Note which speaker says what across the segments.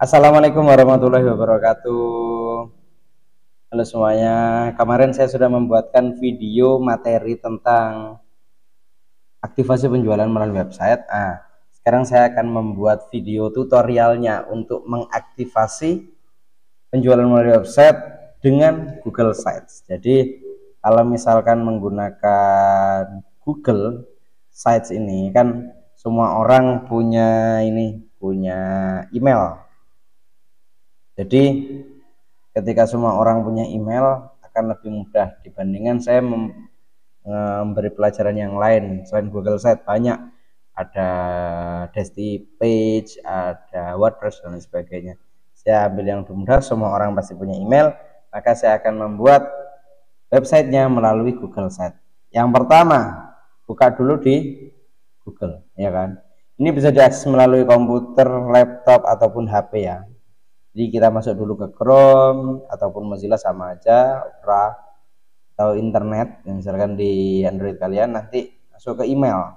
Speaker 1: Assalamualaikum warahmatullahi wabarakatuh. Halo semuanya. Kemarin saya sudah membuatkan video materi tentang aktivasi penjualan melalui website. Sekarang saya akan membuat video tutorialnya untuk mengaktifasi penjualan melalui website dengan Google Sites. Jadi kalau misalkan menggunakan Google Sites ini kan semua orang punya email. Jadi ketika semua orang punya email akan lebih mudah dibandingkan saya memberi pelajaran yang lain selain Google Sites. Banyak, ada Desti Page, ada WordPress dan sebagainya. Saya ambil yang mudah, semua orang pasti punya email, maka saya akan membuat websitenya melalui Google Sites. Yang pertama, buka dulu di Google, ya kan. Ini bisa diakses melalui komputer, laptop ataupun HP ya. Jadi kita masuk dulu ke Chrome ataupun Mozilla sama aja, Opera atau internet. Misalkan di Android kalian nanti masuk ke email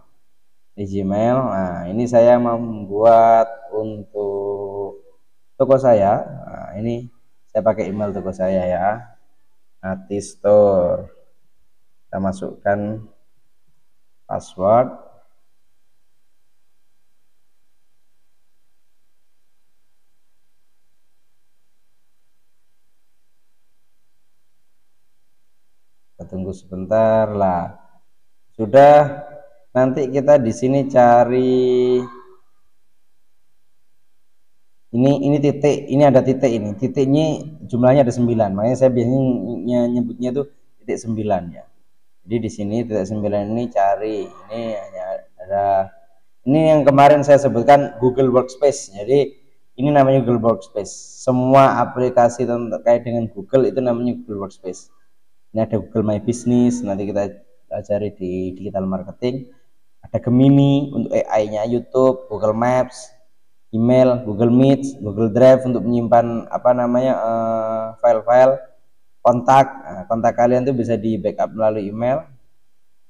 Speaker 1: di Gmail. Nah, ini saya membuat untuk toko saya. Nah, ini saya pakai email toko saya ya, Ati Store. Kita masukkan password. Kita tunggu sebentar lah. Sudah, nanti kita di sini cari ini titik, ini ada titik, ini titik ini jumlahnya ada 9, makanya saya biasanya nyebutnya tuh titik 9 ya. Jadi di sini titik 9 ini cari, ini hanya ada, ini yang kemarin saya sebutkan Google Workspace. Jadi ini namanya Google Workspace. Semua aplikasi terkait dengan Google itu namanya Google Workspace. Ini ada Google My Business, nanti kita pelajari di digital marketing. Ada Gemini untuk AI-nya, YouTube, Google Maps, email, Google Meet, Google Drive untuk menyimpan file-file, kontak. Nah, kontak kalian tuh bisa di backup melalui email,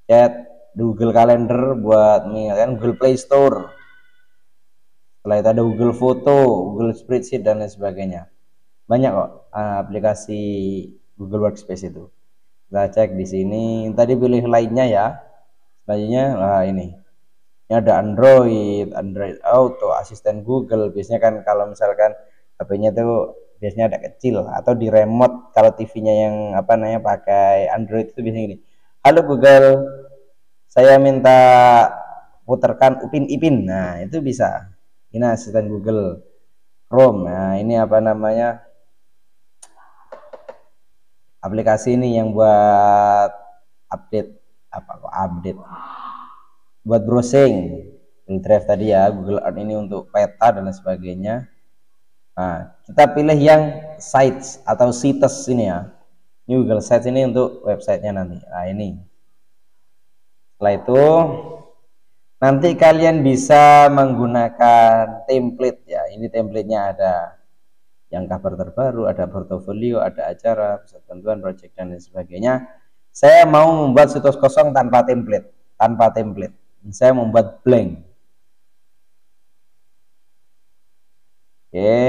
Speaker 1: chat, Google Calendar buat mengingatkan, Google Play Store. Setelah itu ada Google Foto, Google Spreadsheet dan lain sebagainya. Banyak kok aplikasi Google Workspace itu. Kita cek di sini. Tadi pilih lainnya ya. Selanjutnya, ini ada Android Auto, asisten Google. Biasanya kan kalau misalkan HP-nya tuh biasanya ada kecil, atau di remote kalau TV-nya yang pakai Android itu biasanya gini. Halo Google, saya minta putarkan Upin Ipin. Nah, itu bisa. Ini asisten Google Chrome. Nah, ini aplikasi ini yang buat update buat browsing. Google Drive tadi ya, Google Earth ini untuk peta dan lain sebagainya. Nah, kita pilih yang sites atau sites ini ya. Ini Google Sites ini untuk websitenya nanti. Nah, ini. Setelah itu nanti kalian bisa menggunakan template ya. Ini templatenya ada yang kabar terbaru, ada portofolio, ada acara, pusat bantuan, project dan lain sebagainya. Saya mau membuat situs kosong tanpa template, saya membuat blank. Oke,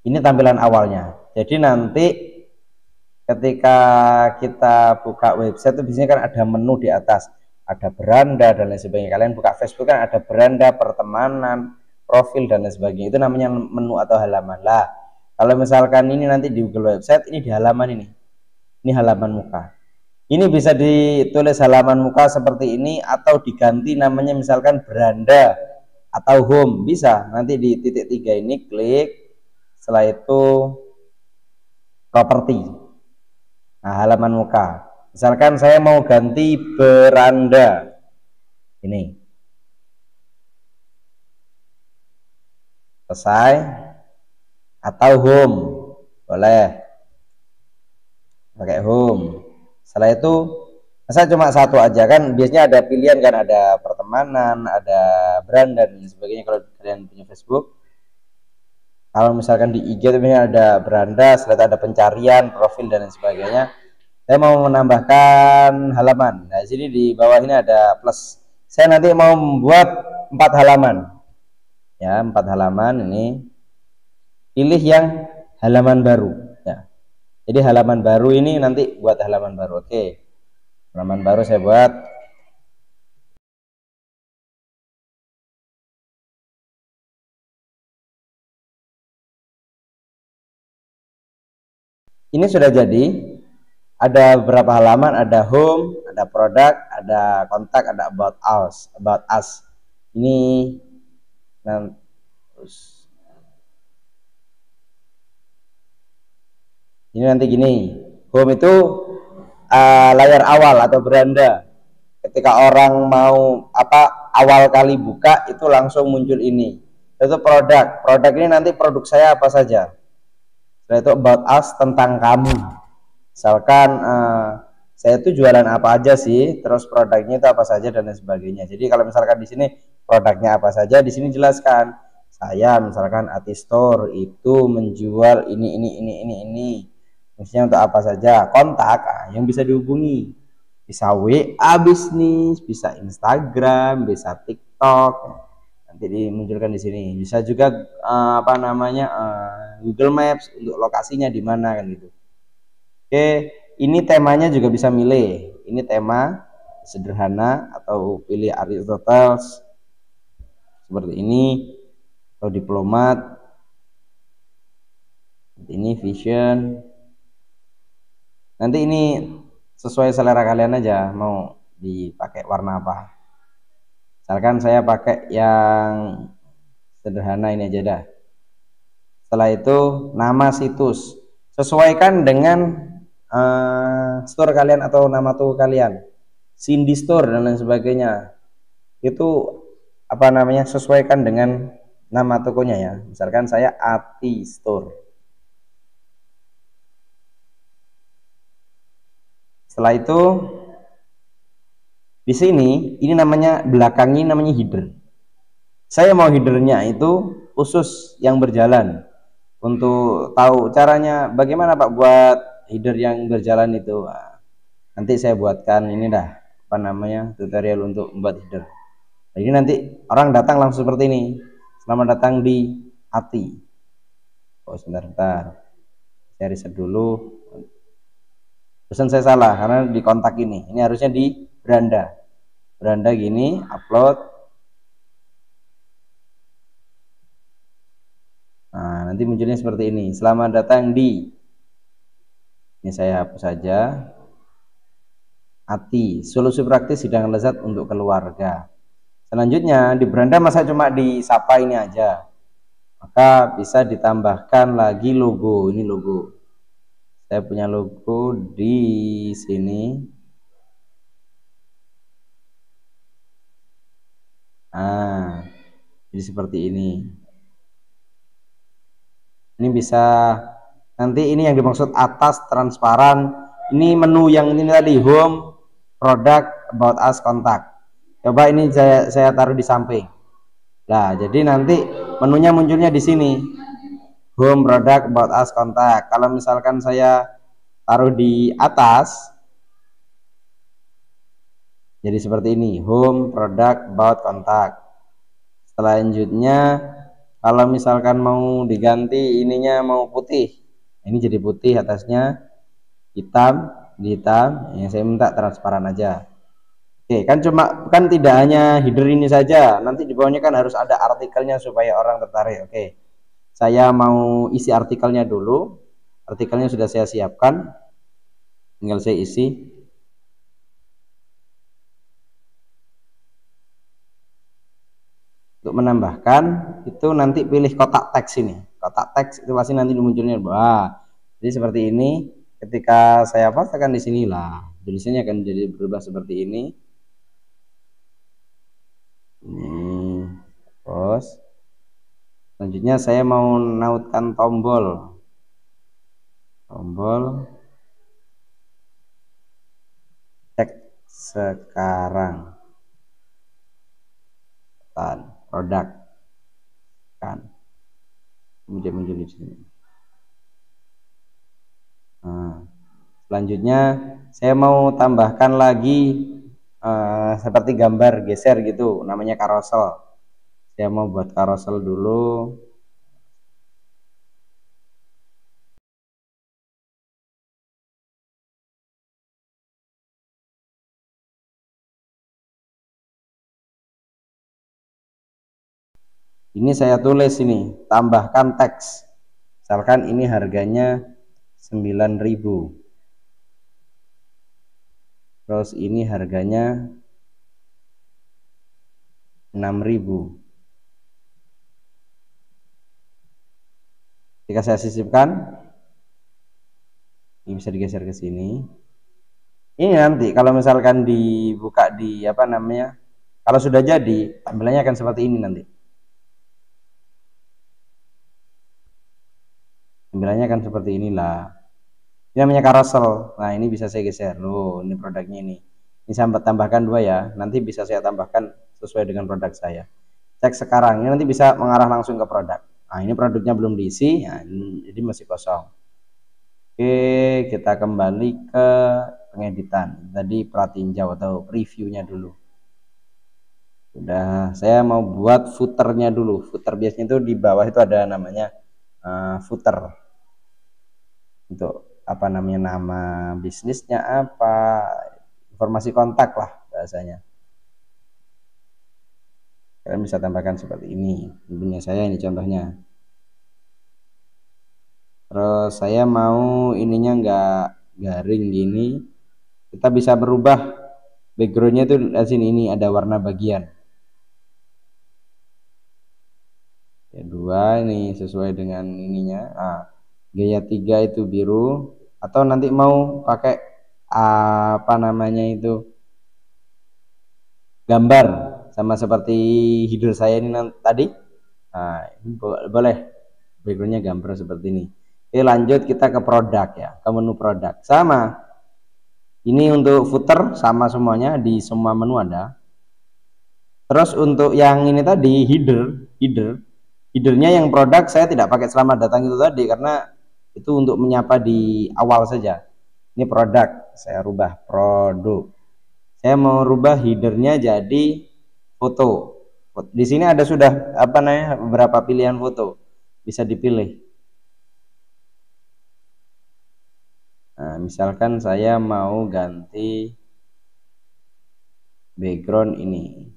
Speaker 1: ini tampilan awalnya. Jadi nanti ketika kita buka website itu biasanya kan ada menu di atas, ada beranda dan lain sebagainya. Kalian buka Facebook kan ada beranda, pertemanan, profil dan lain sebagainya. Itu namanya menu atau halaman lah. Kalau misalkan ini nanti di Google Website, ini di halaman ini halaman muka. Ini bisa ditulis halaman muka seperti ini, atau diganti namanya misalkan beranda atau home, bisa. Nanti di titik 3 ini klik, setelah itu properti. Nah, halaman muka. Misalkan saya mau ganti beranda, ini selesai, atau home, boleh pakai home. Setelah itu saya cuma satu aja, kan biasanya ada pilihan kan, ada pertemanan, ada brand dan sebagainya kalau kalian punya Facebook. Kalau misalkan di IG itu ada beranda, setelah itu ada pencarian, profil dan sebagainya. Saya mau menambahkan halaman. Nah, sini di bawah ini ada plus. Saya nanti mau membuat 4 halaman. ya, 4 halaman. Ini pilih yang halaman baru ya. Jadi halaman baru ini nanti buat halaman baru. Oke, halaman baru saya buat. Ini sudah jadi. Ada beberapa halaman, ada home, ada produk, ada kontak, ada about us, ini nanti gini. Home itu layar awal atau beranda. Ketika orang mau awal kali buka itu langsung muncul ini. Itu produk ini nanti produk saya apa saja. Setelah itu about us, tentang kamu. Misalkan saya itu jualan apa aja sih, terus produknya itu apa saja dan lain sebagainya. Jadi kalau misalkan di sini produknya apa saja, di sini jelaskan. Saya misalkan Ati Store itu menjual ini. Maksudnya untuk apa saja. Kontak yang bisa dihubungi. Bisa WA bisnis, bisa Instagram, bisa TikTok. Nanti dimunculkan di sini. Bisa juga Google Maps untuk lokasinya di mana kan gitu. Oke, ini temanya juga bisa milih. Ini tema sederhana atau pilih Aristoteles seperti ini, atau diplomat. Ini vision. Nanti ini sesuai selera kalian aja mau dipakai warna apa. Misalkan saya pakai yang sederhana ini aja dah. Setelah itu nama situs. Sesuaikan dengan store kalian atau nama toko kalian, Cindy Store dan lain sebagainya. Itu sesuaikan dengan nama tokonya ya. Misalkan saya Ati Store. Setelah itu di sini ini namanya belakangnya namanya header. Saya mau headernya itu khusus yang berjalan. Untuk tahu caranya bagaimana Pak buat header yang berjalan itu, nanti saya buatkan ini dah tutorial untuk membuat header. Nah, ini nanti orang datang langsung seperti ini. Selamat datang di Ati. Oh sebentar, saya riset dulu. Pesan saya salah karena di kontak ini harusnya di beranda gini, upload. Nah, nanti munculnya seperti ini. Selamat datang di. Ini saya hapus saja. Ati, solusi praktis hidangan lezat untuk keluarga. Selanjutnya di beranda masa cuma disapa ini aja. Maka bisa ditambahkan lagi logo. Ini logo. Saya punya logo di sini. Nah, jadi seperti ini. Ini bisa nanti ini yang dimaksud atas transparan. Ini menu yang ini tadi home, produk, about us, kontak. Coba ini saya taruh di samping. Nah, jadi nanti menunya munculnya di sini. Home, produk, about us, kontak. Kalau misalkan saya taruh di atas, jadi seperti ini. Home, produk, about, kontak. Selanjutnya kalau misalkan mau diganti ininya mau putih, ini jadi putih, atasnya hitam, di hitam. Yang saya minta transparan aja. Oke, kan tidak hanya header ini saja, nanti di bawahnya kan harus ada artikelnya supaya orang tertarik. Oke, saya mau isi artikelnya dulu. Artikelnya sudah saya siapkan, tinggal saya isi. Untuk menambahkan itu nanti pilih kotak teks ini. Kotak teks itu pasti nanti munculnya. Jadi seperti ini. Ketika saya pastikan di sinilah tulisannya akan jadi berubah seperti ini. Terus selanjutnya saya mau nautkan tombol cek sekarang produk kan muncul di sini. Nah, selanjutnya saya mau tambahkan lagi seperti gambar geser gitu, namanya carousel. Saya mau buat carousel dulu. Ini saya tulis ini, tambahkan teks. Misalkan ini harganya 9.000. Terus ini harganya 6.000. Jika saya sisipkan, ini bisa digeser ke sini. Ini nanti kalau misalkan dibuka di apa namanya, kalau sudah jadi tampilannya akan seperti ini nanti. Tampilannya akan seperti inilah. Ini namanya carousel. Nah ini bisa saya geser. Loh, ini produknya ini. Ini saya tambahkan 2 ya. Nanti bisa saya tambahkan sesuai dengan produk saya. Cek sekarang. Ini nanti bisa mengarah langsung ke produk. Nah ini produknya belum diisi. Nah, jadi masih kosong. Oke, kita kembali ke pengeditan. Tadi pratinjau atau previewnya dulu. Udah, saya mau buat footernya dulu. Footer biasanya itu di bawah itu ada namanya footer. Untuk apa namanya, nama bisnisnya apa, informasi kontak lah bahasanya. Kalian bisa tambahkan seperti ini. Punya saya ini contohnya. Terus saya mau ininya enggak garing gini. Kita bisa berubah backgroundnya tuh di sini, ini ada warna bagian. Kedua ini sesuai dengan ininya. Gaya 3 itu biru, atau nanti mau pakai apa namanya itu, gambar sama seperti hidur saya ini tadi. Nah, ini boleh backgroundnya gambar seperti ini. Oke, lanjut kita ke produk ya, ke menu produk. Sama, ini untuk footer sama semuanya, di semua menu ada. Terus untuk yang ini tadi headernya yang produk saya tidak pakai selamat datang itu tadi, karena itu untuk menyapa di awal saja. Ini produk, saya rubah produk. Saya mau rubah headernya jadi foto. Di sini ada sudah apa namanya, beberapa pilihan foto, bisa dipilih. Nah, misalkan saya mau ganti background ini.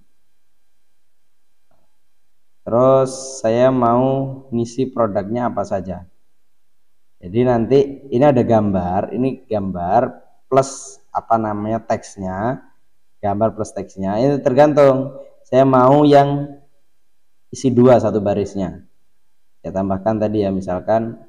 Speaker 1: Terus saya mau ngisi produknya apa saja. Jadi nanti ini ada gambar, ini gambar plus apa namanya, teksnya. Gambar plus teksnya itu tergantung. Saya mau yang isi 2 satu barisnya. Saya tambahkan tadi ya, misalkan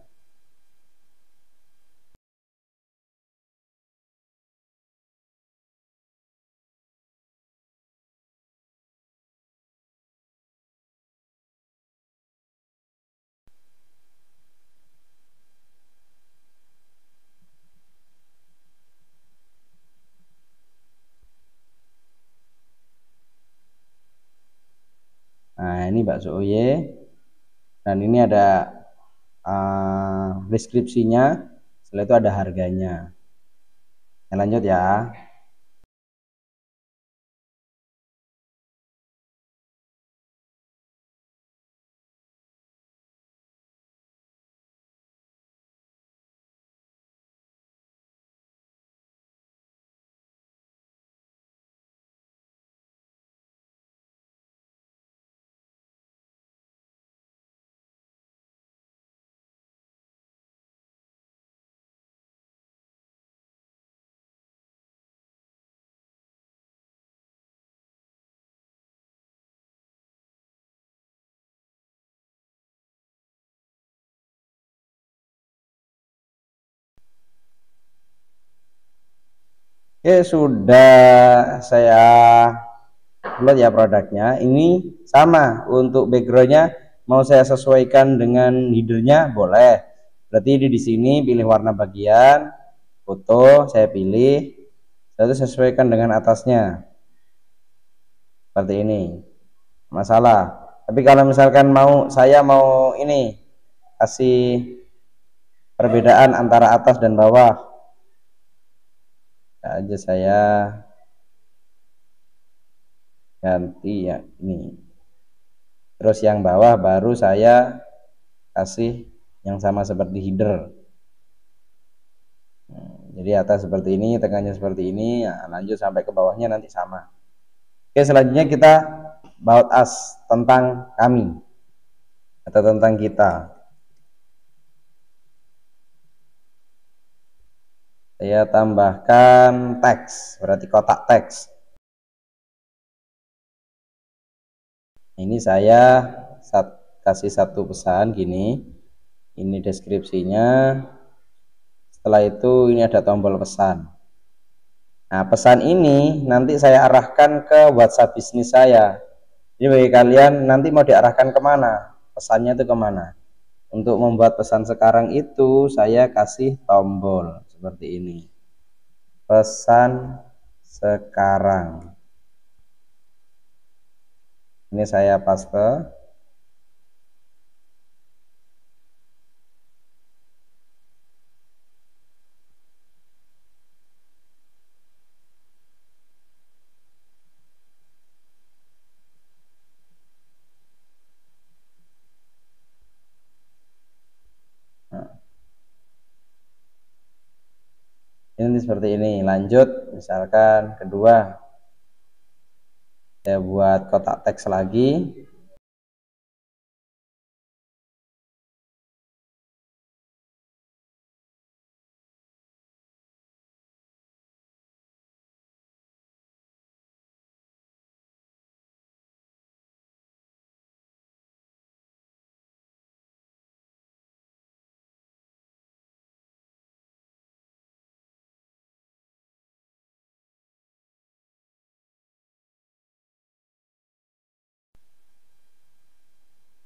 Speaker 1: nah ini bakso Oye, dan ini ada deskripsinya, setelah itu ada harganya. Saya lanjut ya. Sudah saya upload ya produknya. Ini sama untuk backgroundnya, mau saya sesuaikan dengan headernya boleh. Berarti di sini pilih warna bagian, foto saya pilih, lalu sesuaikan dengan atasnya seperti ini. Masalah. Tapi kalau misalkan saya mau ini kasih perbedaan antara atas dan bawah, aja saya ganti ya ini. Terus yang bawah baru saya kasih yang sama seperti header. Jadi atas seperti ini, tengahnya seperti ini, ya, lanjut sampai ke bawahnya nanti sama. Oke, selanjutnya kita about us, tentang kami atau tentang kita. Saya tambahkan teks, berarti kotak teks. Ini saya kasih satu pesan gini, ini deskripsinya. Setelah itu ini ada tombol pesan. Nah, pesan ini nanti saya arahkan ke WhatsApp bisnis saya. Jadi bagi kalian nanti mau diarahkan kemana, pesannya itu kemana. Untuk membuat pesan sekarang itu saya kasih tombol seperti ini, pesan sekarang. Ini saya paste. Ini seperti ini. Lanjut, misalkan kedua, saya buat kotak teks lagi.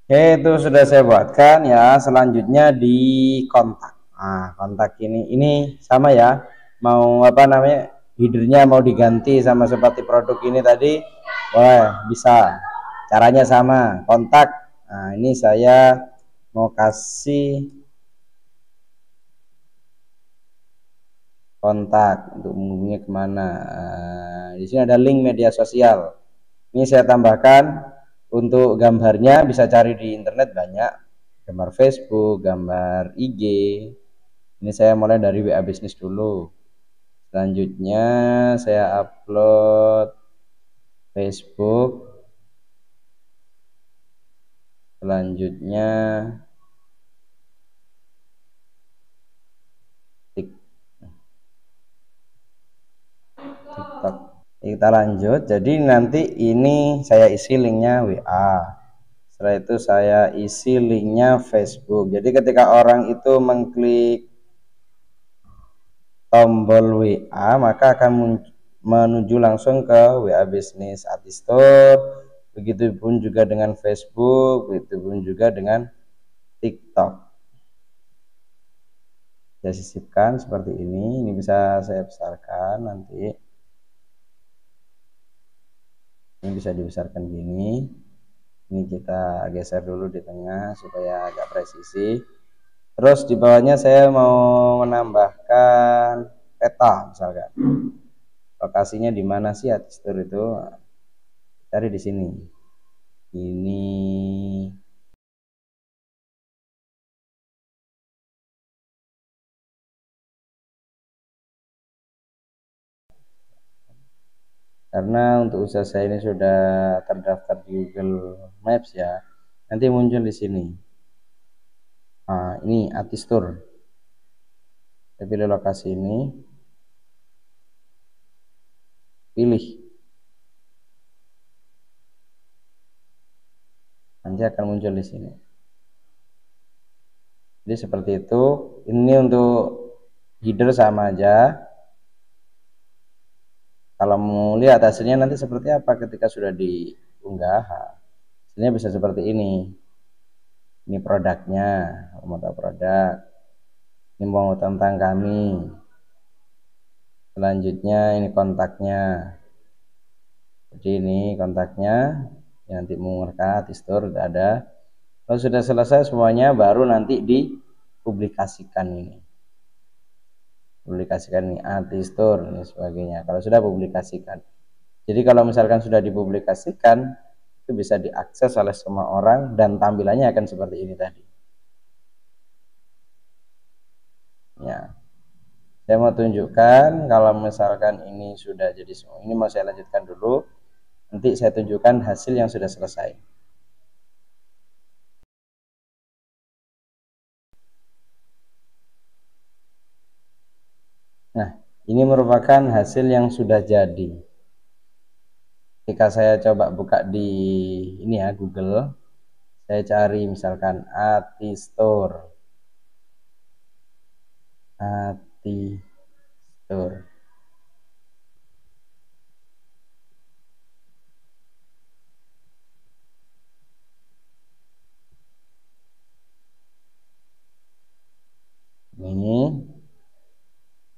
Speaker 1: Oke, itu sudah saya buatkan ya. Selanjutnya di kontak. Nah, kontak ini sama ya. Mau apa namanya? Headernya mau diganti sama seperti produk ini tadi, boleh, bisa. Caranya sama, kontak. Nah, ini saya mau kasih kontak untuk menghubungi kemana. Di sini ada link media sosial. Ini saya tambahkan. Untuk gambarnya bisa cari di internet banyak, gambar Facebook, gambar IG. Ini saya mulai dari WA Business dulu. Selanjutnya saya upload Facebook. Selanjutnya TikTok. Kita lanjut. Jadi nanti ini saya isi linknya WA. Setelah itu saya isi linknya Facebook. Jadi ketika orang itu mengklik tombol WA maka akan menuju langsung ke WA Business Artistor. Begitupun juga dengan Facebook, begitupun juga dengan TikTok. Saya sisipkan seperti ini bisa saya besarkan nanti. Ini bisa dibesarkan gini. Ini kita geser dulu di tengah supaya agak presisi. Terus di bawahnya saya mau menambahkan peta misalkan. Lokasinya di mana sih Artistor itu? Cari di sini. Ini karena untuk usaha saya ini sudah terdaftar di Google Maps ya, nanti muncul di sini. Nah, ini Artistor. Saya pilih lokasi ini, pilih, nanti akan muncul di sini. Jadi seperti itu. Ini untuk header sama aja. Kalau mau lihat hasilnya nanti seperti apa ketika sudah diunggah, hasilnya bisa seperti ini. Ini produknya, mau tahu produk. Ini mau tentang kami. Selanjutnya ini kontaknya. Jadi ini kontaknya. Nanti mengumpulkan Artistor sudah ada. Kalau sudah selesai semuanya baru nanti dipublikasikan ini. Publikasikan ini Artistor dan sebagainya. Kalau sudah publikasikan. Jadi kalau misalkan sudah dipublikasikan, itu bisa diakses oleh semua orang dan tampilannya akan seperti ini tadi. Ya, saya mau tunjukkan kalau misalkan ini sudah jadi semua. Ini mau saya lanjutkan dulu. Nanti saya tunjukkan hasil yang sudah selesai. Nah, ini merupakan hasil yang sudah jadi. Ketika saya coba buka di ini ya Google, saya cari misalkan Atistore.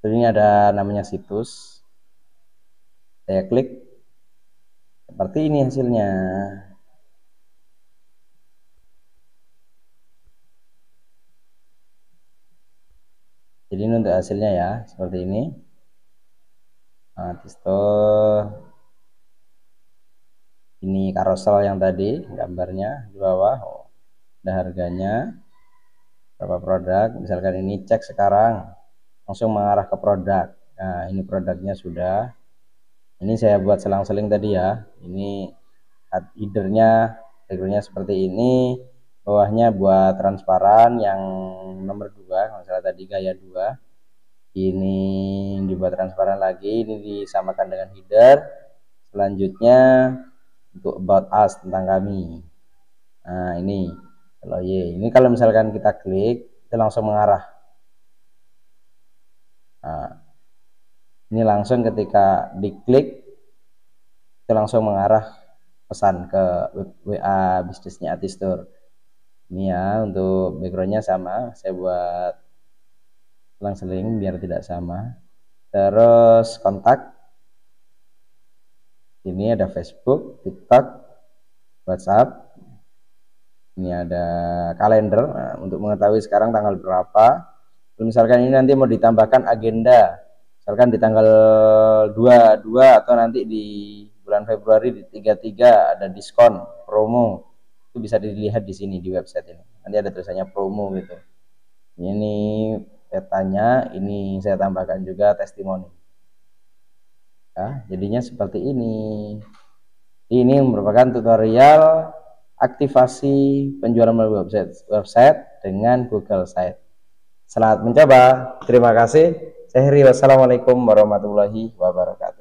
Speaker 1: Ini ada namanya situs. Saya klik, seperti ini hasilnya. Jadi ini untuk hasilnya ya, seperti ini. Ini carousel yang tadi, gambarnya di bawah. Ada harganya, berapa produk. Misalkan ini cek sekarang, langsung mengarah ke produk. Nah, ini produknya sudah. Ini saya buat selang-seling tadi ya. Ini headernya, backgroundnya seperti ini. Bawahnya buat transparan yang nomor 2, kalau salah tadi gaya 2. Ini dibuat transparan lagi, ini disamakan dengan header. Selanjutnya untuk about us, tentang kami. Nah, ini kalau ini kalau misalkan kita klik, itu langsung mengarah. Nah, ini langsung ketika diklik, itu langsung mengarah pesan ke WA bisnisnya Atistore. Ini ya, untuk backgroundnya sama, saya buat selang-seling biar tidak sama. Terus kontak, ini ada Facebook, TikTok, WhatsApp. Ini ada kalender. Nah, untuk mengetahui sekarang tanggal berapa. Misalkan ini nanti mau ditambahkan agenda, misalkan di tanggal 22 atau nanti di bulan Februari di 33 ada diskon promo, itu bisa dilihat di sini di website ini. Nanti ada tulisannya promo gitu. Ini petanya, ini saya tambahkan juga testimoni. Ya, jadinya seperti ini. Ini merupakan tutorial aktivasi penjualan melalui website dengan Google Site. Selamat mencoba. Terima kasih. Saya Heri. Wassalamualaikum warahmatullahi wabarakatuh.